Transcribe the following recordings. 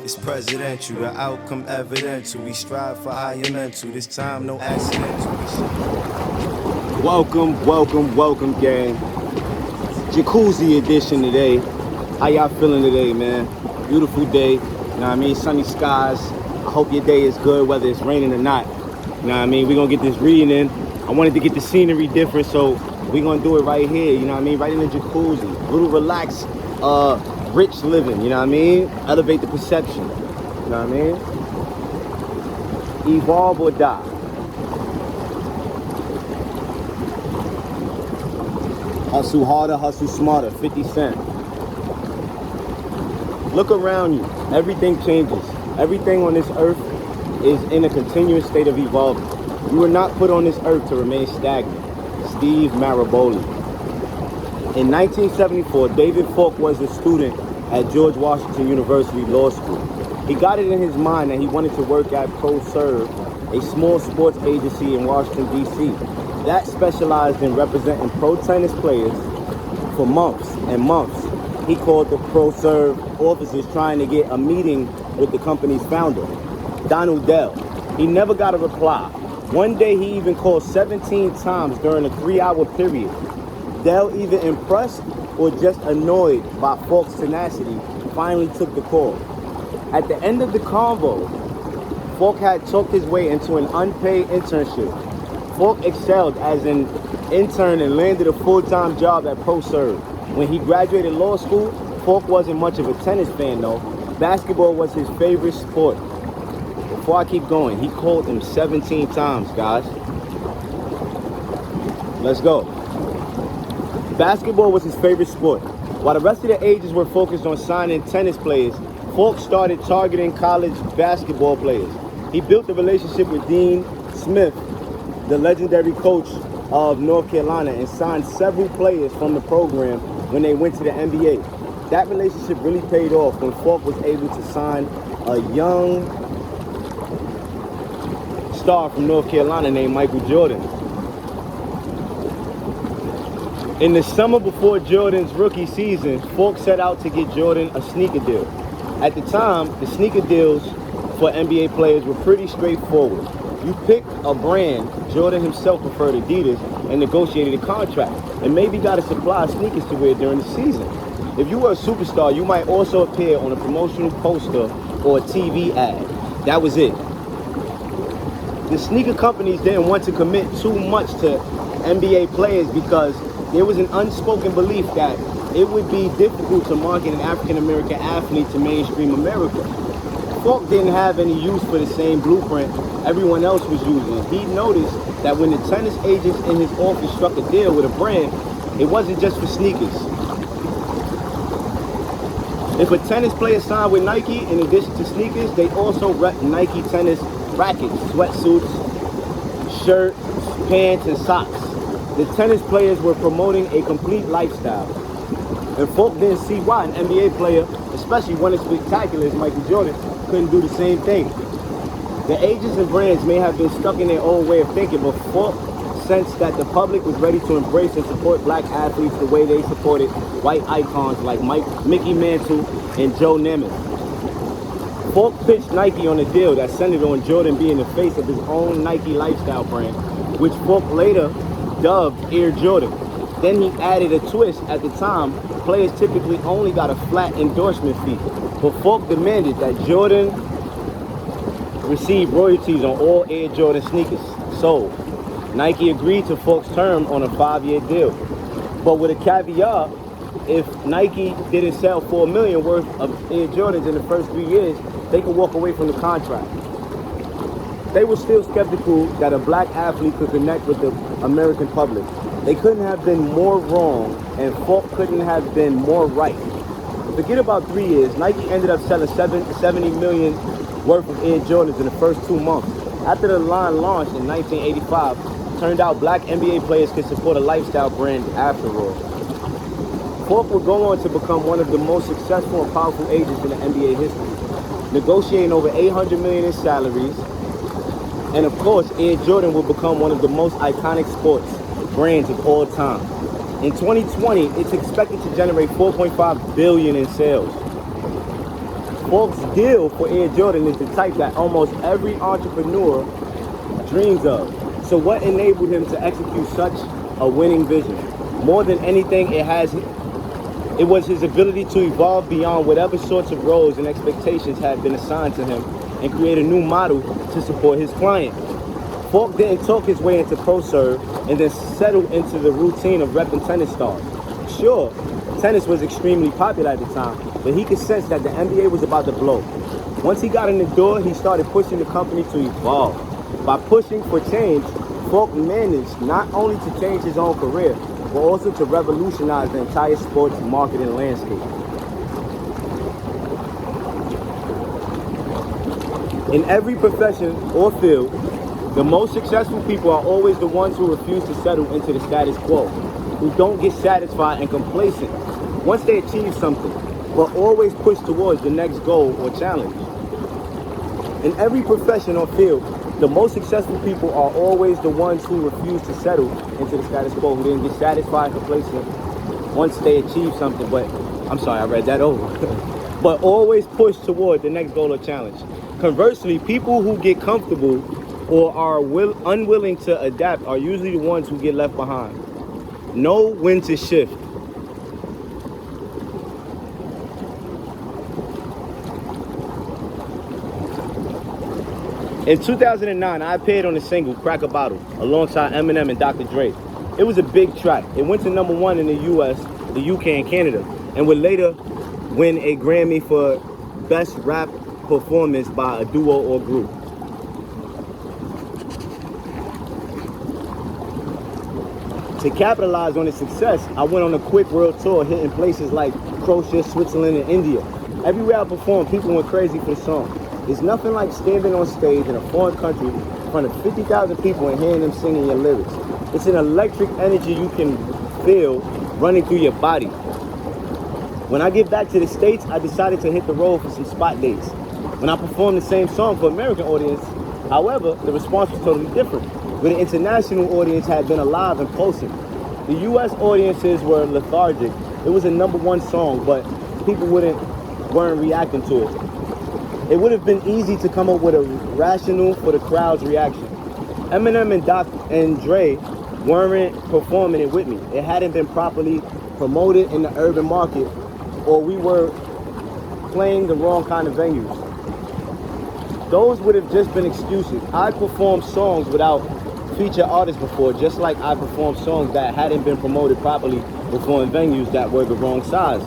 It's presidential, the outcome evidential. We strive for higher mental. This time, no accidental. Welcome, gang. Jacuzzi edition today. How y'all feeling today, man? Beautiful day. You know what I mean? Sunny skies. I hope your day is good, whether it's raining or not. You know what I mean? We're gonna get this reading in. I wanted to get the scenery different, so we're gonna do it right here. You know what I mean? Right in the jacuzzi. A little relaxed, rich living. You know what I mean? Elevate the perception. You know what I mean? Evolve or die. Hustle harder, hustle smarter, 50 Cent. Look around you. Everything changes. Everything on this earth is in a continuous state of evolving. You were not put on this earth to remain stagnant. Steve Maraboli. In 1974, David Falk was a student at George Washington University Law School. He got it in his mind that he wanted to work at ProServe, a small sports agency in Washington, D.C. that specialized in representing pro tennis players for months and months. He called the ProServe offices trying to get a meeting with the company's founder, Donald Dell. He never got a reply. One day he even called 17 times during a 3-hour period. Dell, either impressed or just annoyed by Falk's tenacity, finally took the call. At the end of the convo, Falk had talked his way into an unpaid internship. Falk excelled as an intern and landed a full-time job at ProServe. When he graduated law school, Falk wasn't much of a tennis fan though. Basketball was his favorite sport. Before I keep going, he called him 17 times, guys. Let's go. Basketball was his favorite sport. While the rest of the ages were focused on signing tennis players, Falk started targeting college basketball players. He built a relationship with Dean Smith, the legendary coach of North Carolina, and signed several players from the program when they went to the NBA. That relationship really paid off when Falk was able to sign a young star from North Carolina named Michael Jordan. In the summer before Jordan's rookie season, Falk set out to get Jordan a sneaker deal. At the time, the sneaker deals for NBA players were pretty straightforward. You picked a brand, Jordan himself preferred Adidas, and negotiated a contract, and maybe got a supply of sneakers to wear during the season. If you were a superstar, you might also appear on a promotional poster or a TV ad. That was it. The sneaker companies didn't want to commit too much to NBA players because there was an unspoken belief that it would be difficult to market an African-American athlete to mainstream America. Falk didn't have any use for the same blueprint everyone else was using. He noticed that when the tennis agents in his office struck a deal with a brand, it wasn't just for sneakers. If a tennis player signed with Nike, in addition to sneakers, they also rep Nike tennis rackets, sweatsuits, shirts, pants, and socks. The tennis players were promoting a complete lifestyle. And Falk didn't see why an NBA player, especially one as spectacular as Michael Jordan, couldn't do the same thing. The agents and brands may have been stuck in their own way of thinking, but Falk sensed that the public was ready to embrace and support black athletes the way they supported white icons like Mickey Mantle and Joe Namath. Falk pitched Nike on a deal that centered on Jordan being the face of his own Nike lifestyle brand, which Falk later dubbed Air Jordan. Then he added a twist. At the time, players typically only got a flat endorsement fee, but Falk demanded that Jordan receive royalties on all Air Jordan sneakers sold. Nike agreed to Falk's term on a 5-year deal, but with a caveat: if Nike didn't sell $4 million worth of Air Jordans in the first 3 years, they could walk away from the contract. They were still skeptical that a black athlete could connect with the American public. They couldn't have been more wrong, and Falk couldn't have been more right. Forget about 3 years. Nike ended up selling $70 million worth of Air Jordans in the first 2 months. After the line launched in 1985, it turned out black NBA players could support a lifestyle brand after all. Falk would go on to become one of the most successful and powerful agents in the NBA history, negotiating over $800 million in salaries. And of course, Air Jordan will become one of the most iconic sports brands of all time. In 2020, it's expected to generate $4.5 billion in sales. Folks' deal for Air Jordan is the type that almost every entrepreneur dreams of. So what enabled him to execute such a winning vision? More than anything, it was his ability to evolve beyond whatever sorts of roles and expectations had been assigned to him and create a new model to support his client. Falk didn't talk his way into pro-serve and then settled into the routine of repping tennis stars. Sure, tennis was extremely popular at the time, but he could sense that the NBA was about to blow. Once he got in the door, he started pushing the company to evolve. By pushing for change, Falk managed not only to change his own career, but also to revolutionize the entire sports marketing landscape. In every profession or field, the most successful people are always the ones who refuse to settle into the status quo, who don't get satisfied and complacent once they achieve something, but always push towards the next goal or challenge. In every profession or field, the most successful people are always the ones who refuse to settle into the status quo, who didn't get satisfied and complacent once they achieve something, but I read that over. But always push toward the next goal or challenge. Conversely, people who get comfortable or are unwilling to adapt are usually the ones who get left behind. Know when to shift. In 2009, I appeared on the single Crack a Bottle alongside Eminem and Dr. Dre. It was a big track. It went to #1 in the US, the UK, and Canada, and would later win a Grammy for Best Rap Performance by a Duo or Group. To capitalize on its success, I went on a quick world tour, hitting places like Croatia, Switzerland, and India. Everywhere I performed, people went crazy for the song. There's nothing like standing on stage in a foreign country in front of 50,000 people and hearing them singing your lyrics. It's an electric energy you can feel running through your body. When I get back to the States, I decided to hit the road for some spot dates. When I performed the same song for American audience, however, the response was totally different. Where the international audience had been alive and pulsing. The US audiences were lethargic. It was a #1 song, but people weren't reacting to it. It would have been easy to come up with a rationale for the crowd's reaction. Eminem and and Dre weren't performing it with me. It hadn't been properly promoted in the urban market, or we were playing the wrong kind of venues. Those would have just been excuses. I performed songs without feature artists before, just like I performed songs that hadn't been promoted properly before in venues that were the wrong size.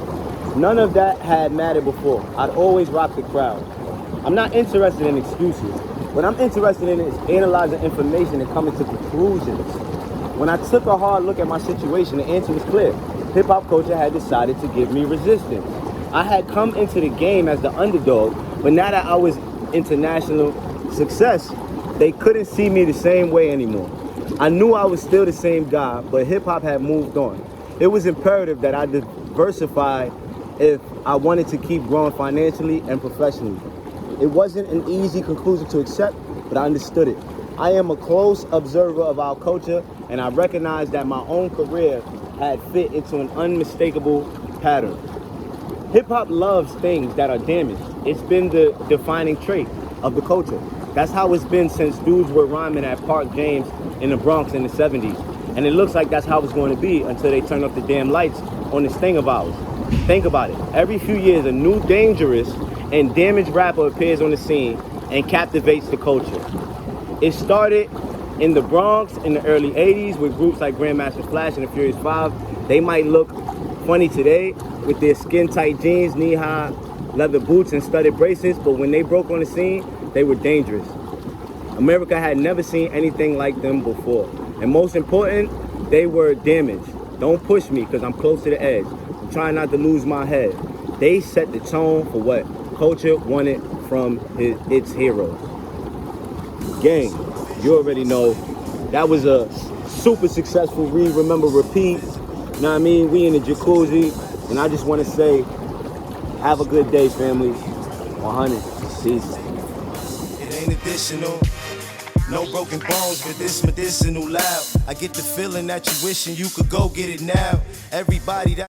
None of that had mattered before. I'd always rock the crowd. I'm not interested in excuses. What I'm interested in is analyzing information and coming to conclusions. When I took a hard look at my situation, the answer was clear. Hip-hop culture had decided to give me resistance. I had come into the game as the underdog, but now that I was international success, they couldn't see me the same way anymore. I knew I was still the same guy, but hip-hop had moved on. It was imperative that I diversify if I wanted to keep growing financially and professionally. It wasn't an easy conclusion to accept, but I understood it. I am a close observer of our culture, and I recognize that my own career had fit into an unmistakable pattern. Hip-hop loves things that are damaged. It's been the defining trait of the culture. That's how it's been since dudes were rhyming at Park James in the Bronx in the 70s. And it looks like that's how it's going to be until they turn off the damn lights on this thing of ours. Think about it. Every few years, a new dangerous and damaged rapper appears on the scene and captivates the culture. It started in the Bronx in the early 80s with groups like Grandmaster Flash and the Furious Five. They might look funny today with their skin-tight jeans, knee-high leather boots, and studded bracelets, but when they broke on the scene, they were dangerous. America had never seen anything like them before. And most important, they were damaged. Don't push me because I'm close to the edge. I'm trying not to lose my head. They set the tone for what culture wanted from its heroes. Gang, you already know, that was a super successful read, remember, repeat. You know what I mean? We in the jacuzzi, and I just want to say, have a good day, family. 100. Peace. It ain't additional. No broken bones, but this medicinal loud. I get the feeling that you wishing you could go get it now. Everybody that